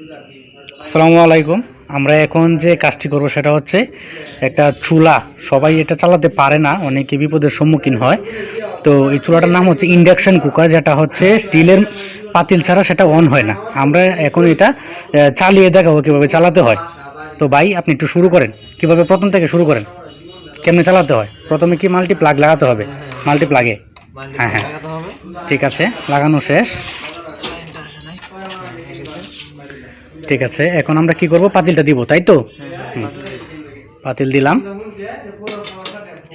আসসালামু আলাইকুম। আমরা এখন যে কাজটি করব সেটা হচ্ছে একটা চুলা। সবাই এটা চালাতে পারে না, অনেকে বিপদের সম্মুখীন হয়। তো এই চুলাটার নাম হচ্ছে ইন্ডাকশন কুকার, যেটা হচ্ছে স্টিলের পাতিল ছাড়া সেটা অন হয় না। আমরা এখন এটা চালিয়ে দেখাবো কীভাবে চালাতে হয়। তো ভাই আপনি একটু শুরু করেন, কীভাবে প্রথম থেকে শুরু করেন, কেমনে চালাতে হয়। প্রথমে কি মাল্টি প্লাগ লাগাতে হবে? মাল্টি প্লাগে, হ্যাঁ হ্যাঁ ঠিক আছে, লাগানো শেষ। ঠিক আছে, এখন আমরা কি করব, পাতিলটা দিব, তাই তো? পাতিল দিলাম।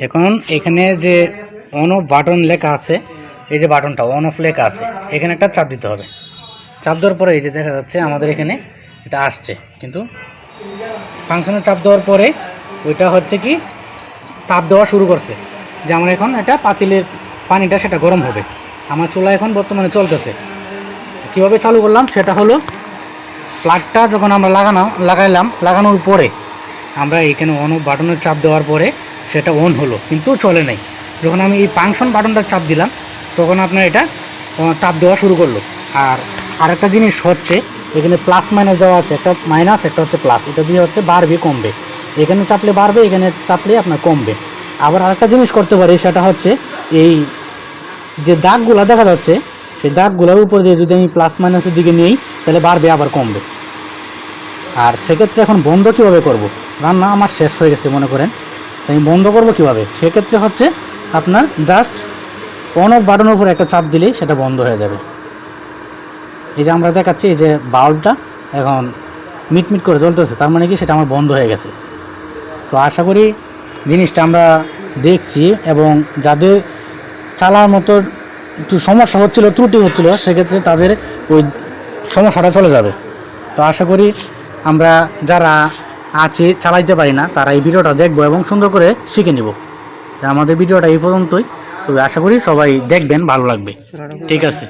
এখন এখানে যে অন অফ বাটন লেখা আছে, এই যে বাটনটা অন অফ লেখা আছে, এখানে একটা চাপ দিতে হবে। চাপ দেওয়ার পরে এই যে দেখা যাচ্ছে আমাদের এখানে এটা আসছে, কিন্তু ফাংশনে চাপ দেওয়ার পরে ওইটা হচ্ছে কি তাপ দেওয়া শুরু করছে, যে আমার এখন এটা পাতিলের পানিটা সেটা গরম হবে। আমার চুলা এখন বর্তমানে চলতেছে। কিভাবে চালু করলাম সেটা হলো, প্লাগটা যখন আমরা লাগানোর পরে আমরা এখানে অন অফ বাটনের চাপ দেওয়ার পরে সেটা অন হলো, কিন্তু চলে নাই। যখন আমি এই ফাংশন বাটনটার চাপ দিলাম তখন আপনার এটা তাপ দেওয়া শুরু করলো। আর আরেকটা জিনিস হচ্ছে, এখানে প্লাস মাইনাস দেওয়া আছে, একটা মাইনাস একটা হচ্ছে প্লাস, এটা দিয়ে হচ্ছে বাড়বে কমবে। এখানে চাপলে বাড়বে, এখানে চাপলে আপনার কমবে। আবার আরেকটা জিনিস করতে পারি, সেটা হচ্ছে এই যে দাগগুলো দেখা যাচ্ছে, সেই দাগগুলোর উপর দিয়ে যদি আমি প্লাস মাইনাসের দিকে নিই তাহলে বাড়বে আবার কমবে। আর সেক্ষেত্রে এখন বন্ধ কীভাবে করব? রান্না আমার শেষ হয়ে গেছে মনে করেন, তো আমি বন্ধ করব কীভাবে? সেক্ষেত্রে হচ্ছে আপনার জাস্ট অন অফ বাটনের উপর একটা চাপ দিলেই সেটা বন্ধ হয়ে যাবে। এই যে আমরা দেখাচ্ছি, এই যে বাল্বটা এখন মিটমিট করে জ্বলতেছে, তার মানে কি সেটা আমার বন্ধ হয়ে গেছে। তো আশা করি জিনিসটা আমরা দেখছি, এবং যাদের চালার মতো একটু সমস্যা হচ্ছিল, ত্রুটি হচ্ছিল, সেক্ষেত্রে তাদের ওই সমস্যাটা চলে যাবে। তো আশা করি আমরা যারা আছি চালাইতে পারি না তারা এই ভিডিওটা দেখবো এবং সুন্দর করে শিখে নিব। আমাদের ভিডিওটা এই পর্যন্তই, তবে আশা করি সবাই দেখবেন, ভালো লাগবে। ঠিক আছে।